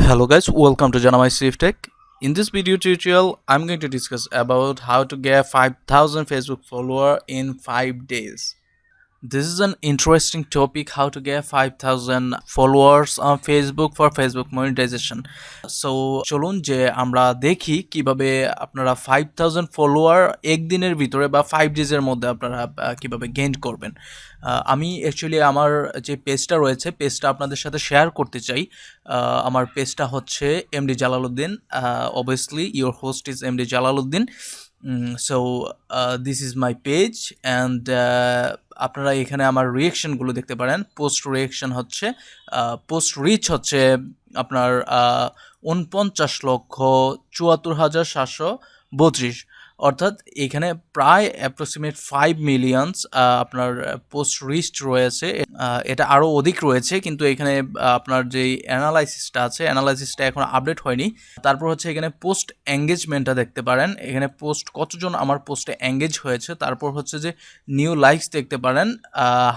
Hello guys, welcome to Monetize Tech. In this video tutorial, I'm going to discuss about how to get 5,000 Facebook follower in 5 days. This is an interesting topic, how to get 5,000 followers on Facebook for Facebook monetization. So চলুন যে আমরা দেখি কিভাবে আপনারা 5,000 follower একদিনের ভিতরে বা 5 ডেজের মধ্যে আপনারা কিভাবে গেইন করবেন। আমি অ্যাকচুয়ালি আমার যে পেজটা রয়েছে পেজটা আপনাদের সাথে শেয়ার করতে চাই। আমার পেজটা হচ্ছে MD Jalaluddin. Obviously your host is MD Jalaluddin. So this is my page and আপনারা এখানে আমার রিয়েকশনগুলো দেখতে পারেন। পোস্ট রিয়েকশন হচ্ছে পোস্ট রিচ হচ্ছে আপনার 49,74,732, অর্থাৎ এখানে প্রায় অ্যাপ্রক্সিমেট 5 মিলিয়নস আপনার পোস্ট রিচ রয়েছে। এটা আরও অধিক রয়েছে, কিন্তু এখানে আপনার যেই অ্যানালাইসিসটা আছে অ্যানালাইসিসটা এখন আপডেট হয়নি। তারপর হচ্ছে এখানে পোস্ট এঙ্গেজমেন্টটা দেখতে পারেন, এখানে পোস্ট কতজন আমার পোস্টে এঙ্গেজ হয়েছে। তারপর হচ্ছে যে নিউ লাইকস দেখতে পারেন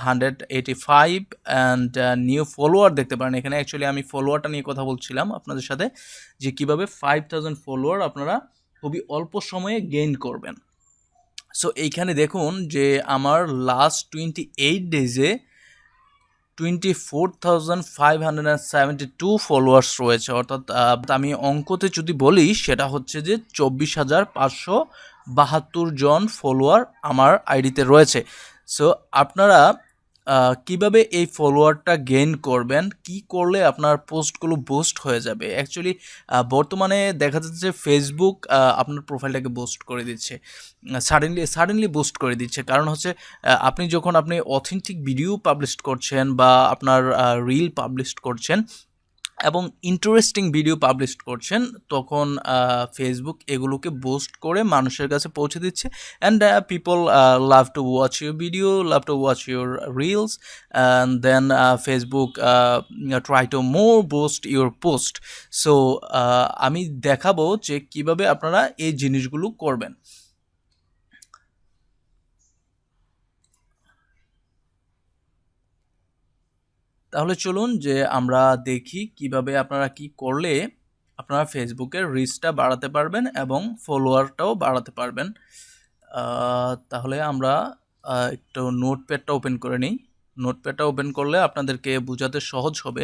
185 অ্যান্ড নিউ ফলোয়ার দেখতে পারেন। এখানে অ্যাকচুয়ালি আমি ফলোয়ারটা নিয়ে কথা বলছিলাম আপনাদের সাথে, যে কীভাবে 5,000 ফলোয়ার আপনারা খুবই অল্প সময়ে গেইন করবেন। সো এইখানে দেখুন যে আমার লাস্ট 28 ডেজে 24,572 ফলোয়ার্স রয়েছে, অর্থাৎ আমি অঙ্কতে যদি বলি সেটা হচ্ছে যে 24,572 জন ফলোয়ার আমার আইডিতে রয়েছে। সো আপনারা কিভাবে এই ফলোয়ারটা গেইন করবেন, কি করলে আপনার পোস্টগুলো বুস্ট হয়ে যাবে। অ্যাকচুয়ালি বর্তমানে দেখা যাচ্ছে যে ফেসবুক আপনার প্রোফাইলটাকে বুস্ট করে দিচ্ছে, সাডেনলি বুস্ট করে দিচ্ছে। কারণ হচ্ছে আপনি যখন অথেন্টিক ভিডিও পাবলিশ করছেন বা আপনার রিল পাবলিশ করছেন এবং ইন্টারেস্টিং ভিডিও পাবলিশ করছেন, তখন ফেসবুক এগুলোকে বুস্ট করে মানুষের কাছে পৌঁছে দিচ্ছে। And people love to watch your video, love to watch your reels, and then Facebook try to more boost your post. So আমি দেখাবো যে কিভাবে আপনারা এই জিনিসগুলো করবেন। তাহলে চলুন যে আমরা দেখি কিভাবে আপনারা কি করলে আপনারা ফেসবুকের রিচটা বাড়াতে পারবেন এবং ফলোয়ারটাও বাড়াতে পারবেন। তাহলে আমরা একটু নোটপ্যাডটা ওপেন করে নিই। নোটপ্যাডটা ওপেন করলে আপনাদেরকে বোঝাতে সহজ হবে,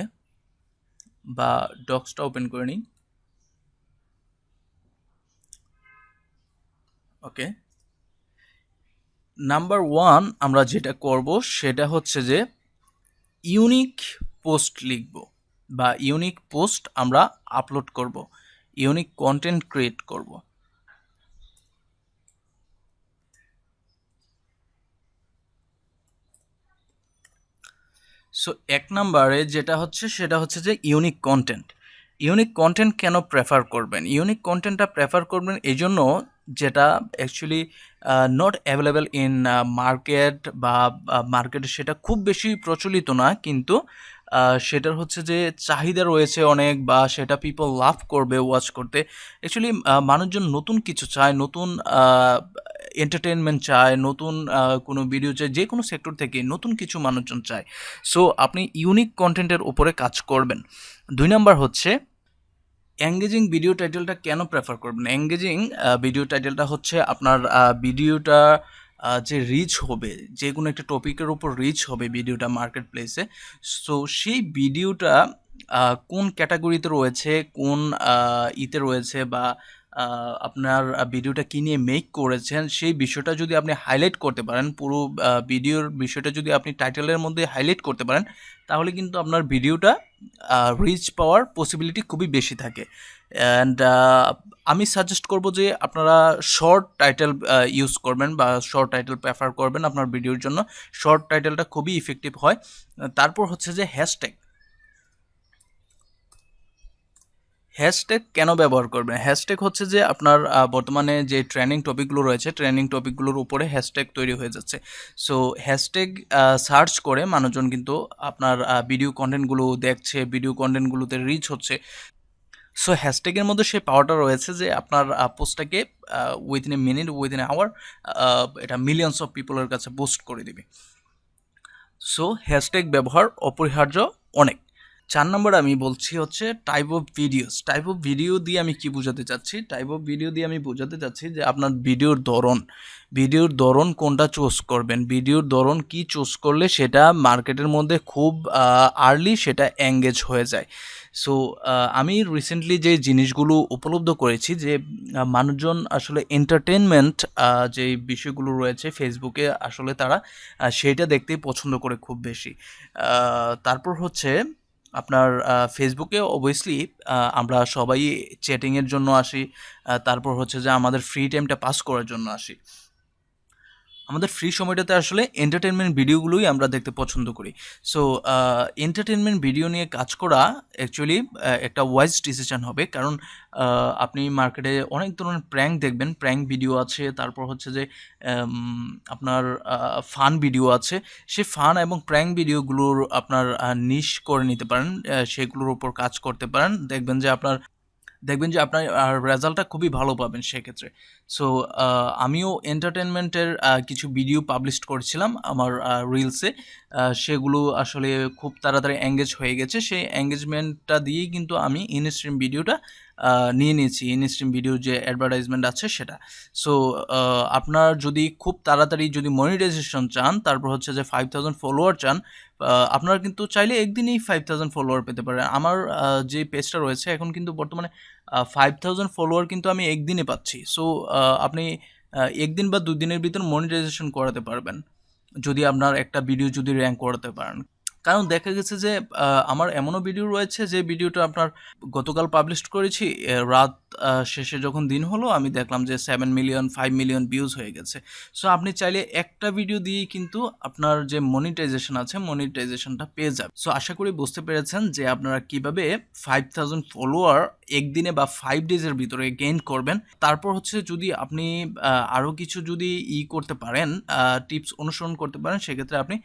বা ডক্সটা ওপেন করে নিই। ওকে, নাম্বার 1 আমরা যেটা করব সেটা হচ্ছে যে ইউনিক পোস্ট লিখব বা ইউনিক পোস্ট আমরা আপলোড করব, ইউনিক কন্টেন্ট ক্রিয়েট করব। সো 1 নম্বরে যেটা হচ্ছে সেটা হচ্ছে যে ইউনিক কন্টেন্ট। ইউনিক কন্টেন্ট কেন প্রেফার করবেন? ইউনিক কন্টেন্টটা প্রেফার করবেন এই জন্য যেটা actually not available in market, বা মার্কেটে সেটা খুব বেশি প্রচলিত না, কিন্তু সেটার হচ্ছে যে চাহিদা রয়েছে অনেক, বা সেটা পিপল লাভ করবে ওয়াচ করতে। অ্যাকচুয়ালি মানুষজন নতুন কিছু চায়, নতুন এন্টারটেনমেন্ট চায়, নতুন কোনো ভিডিও চায়, যে কোনো সেক্টর থেকে নতুন কিছু মানুষজন চায়। সো আপনি ইউনিক কন্টেন্টের উপরে কাজ করবেন। 2 নাম্বার হচ্ছে এঙ্গেজিং ভিডিও টাইটেলটা কেন প্রেফার করবেন? এঙ্গেজিং ভিডিও টাইটেলটা হচ্ছে আপনার ভিডিওটা যে রিচ হবে, যে কোনো একটা টপিকের উপর রিচ হবে ভিডিওটা মার্কেট প্লেসে। সো সেই ভিডিওটা কোন ক্যাটাগরিতে রয়েছে, কোন ইতে রয়েছে, বা আপনার ভিডিওটা কী নিয়ে মেক করেছেন, সেই বিষয়টা যদি আপনি হাইলাইট করতে পারেন, পুরো ভিডিওর বিষয়টা যদি আপনি টাইটেলের মধ্যে হাইলাইট করতে পারেন, তাহলে কিন্তু আপনার ভিডিওটা রিচ পাওয়ার পসিবিলিটি খুবই বেশি থাকে। অ্যান্ড আমি সাজেস্ট করব যে আপনারা শর্ট টাইটেল ইউজ করবেন, বা শর্ট টাইটেল প্রেফার করবেন আপনার ভিডিওর জন্য। শর্ট টাইটেলটা খুবই ইফেক্টিভ হয়। তারপর হচ্ছে যে হ্যাশট্যাগ। হ্যাশট্যাগ কেন ব্যবহার করবেন? হ্যাশট্যাগ হচ্ছে যে আপনার বর্তমানে যে ট্রেন্ডিং টপিকগুলো রয়েছে, ট্রেন্ডিং টপিকগুলোর উপরে হ্যাশট্যাগ তৈরি হয়ে যাচ্ছে। সো হ্যাশট্যাগ সার্চ করে মানুষজন কিন্তু আপনার ভিডিও কন্টেন্টগুলো দেখছে, ভিডিও কন্টেন্টগুলোতে রিচ হচ্ছে। সো হ্যাশট্যাগের মধ্যে সেই পাওয়ারটা রয়েছে যে আপনার পোস্টটাকে within a minute, within a hour এটা মিলিয়নস অফ পিপলের কাছে পোস্ট করে দিবে। সো হ্যাশট্যাগ ব্যবহার অপরিহার্য অনেক। 4 নম্বরে আমি বলছি হচ্ছে type of videos. Type of video দিয়ে আমি কি বোঝাতে চাচ্ছি? টাইপ অফ ভিডিও দিয়ে আমি বোঝাতে চাচ্ছি যে আপনার ভিডিওর ধরন কোনটা চুজ করবেন। ভিডিওর ধরন কি চুজ করলে সেটা মার্কেটের মধ্যে খুব আর্লি সেটা এঙ্গেজ হয়ে যায়। সো আমি রিসেন্টলি যে জিনিসগুলো উপলব্ধ করেছি যে মানুষজন আসলে এন্টারটেনমেন্ট যে বিষয়গুলো রয়েছে ফেসবুকে আসলে তারা সেইটা দেখতেই পছন্দ করে খুব বেশি। তারপর হচ্ছে আপনার ফেসবুকে অবভিয়াসলি আমরা সবাই চ্যাটিংয়ের জন্য আসি। তারপর হচ্ছে যে আমাদের ফ্রি টাইমটা পাস করার জন্য আসি। আমাদের ফ্রি সময়টাতে আসলে এন্টারটেনমেন্ট ভিডিওগুলোই আমরা দেখতে পছন্দ করি। সো এন্টারটেনমেন্ট ভিডিও নিয়ে কাজ করা অ্যাকচুয়ালি একটা ওয়াইজ ডিসিশন হবে। কারণ আপনি মার্কেটে অনেক ধরনের প্র্যাঙ্ক দেখবেন, প্র্যাঙ্ক ভিডিও আছে, তারপর হচ্ছে যে আপনার ফান ভিডিও আছে। সেই ফান এবং প্র্যাঙ্ক ভিডিওগুলোর আপনার নিশ করে নিতে পারেন, সেগুলোর উপর কাজ করতে পারেন। দেখবেন যে আপনার রেজাল্টটা খুবই ভালো পাবেন সেক্ষেত্রে। সো আমিও এন্টারটেনমেন্টের কিছু ভিডিও পাবলিশ করেছিলাম আমার রিলসে। সেগুলো আসলে খুব তাড়াতাড়ি এঙ্গেজ হয়ে গেছে। সেই এঙ্গেজমেন্টটা দিয়েই কিন্তু আমি ইনস্ট্রিম ভিডিওটা নিয়ে নিয়েছি। ইনস্ট্রিম ভিডিওর যে অ্যাডভার্টাইজমেন্ট আছে সেটা। সো আপনার যদি খুব তাড়াতাড়ি যদি মনিটাইজেশন চান, তারপর হচ্ছে যে 5000 ফলোয়ার চান, আপনারা কিন্তু চাইলে একদিনেই 5000 ফলোয়ার পেতে পারেন। আমার যে পেজটা রয়েছে এখন কিন্তু বর্তমানে 5000 ফলোয়ার কিন্তু আমি একদিনে পাচ্ছি। সো আপনি ১ দিন বা ২ দিনের ভিতর মনিটাইজেশন করাতে পারবেন, যদি আপনার একটা ভিডিও যদি র‍্যাংক করাতে পারেন। কারণ দেখা গেছে যে আমার এমনও ভিডিও রয়েছে যে ভিডিওটা আপনার গতকাল পাবলিশ করেছি, রাত শেষে যখন দিন হলো আমি দেখলাম যে 7 মিলিয়ন 5 মিলিয়ন ভিউজ হয়ে গেছে। সো আপনি চাইলে একটা ভিডিও দিয়েই কিন্তু আপনার যে মনিটাইজেশন আছে মনিটাইজেশনটা পেয়ে যাবেন। সো আশা করি বুঝতে পেরেছেন যে আপনারা কিভাবে 5000 ফলোয়ার একদিনে বা 5 ডেজের ভিতরে গেইন করবেন। তারপর হচ্ছে যদি আপনি আরও কিছু যদি করতে পারেন, টিপস অনুসরণ করতে পারেন, সেক্ষেত্রে আপনি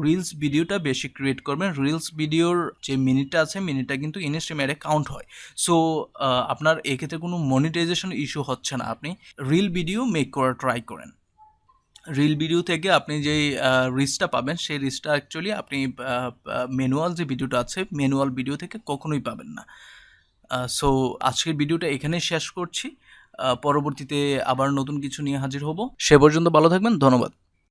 রিলস ভিডিওটা বেশি ক্রিয়েট করবেন। রিলস ভিডিওর যে মিনিটটা আছে মিনিটটা কিন্তু ইনস্ট্রিম অ্যাডে কাউন্ট হয়। সো আপনার এক্ষেত্রে কোনো মনিটাইজেশন ইস্যু হচ্ছে না। আপনি রিল ভিডিও মেক করার ট্রাই করেন। রিল ভিডিও থেকে আপনি যেই রিচটা পাবেন সেই রিচটা অ্যাকচুয়ালি আপনি ম্যানুয়াল যে ভিডিওটা আছে ম্যানুয়াল ভিডিও থেকে কখনোই পাবেন না। সো আজকের ভিডিওটা এখানেই শেষ করছি। পরবর্তীতে আবার নতুন কিছু নিয়ে হাজির হব। সে পর্যন্ত ভালো থাকবেন। ধন্যবাদ।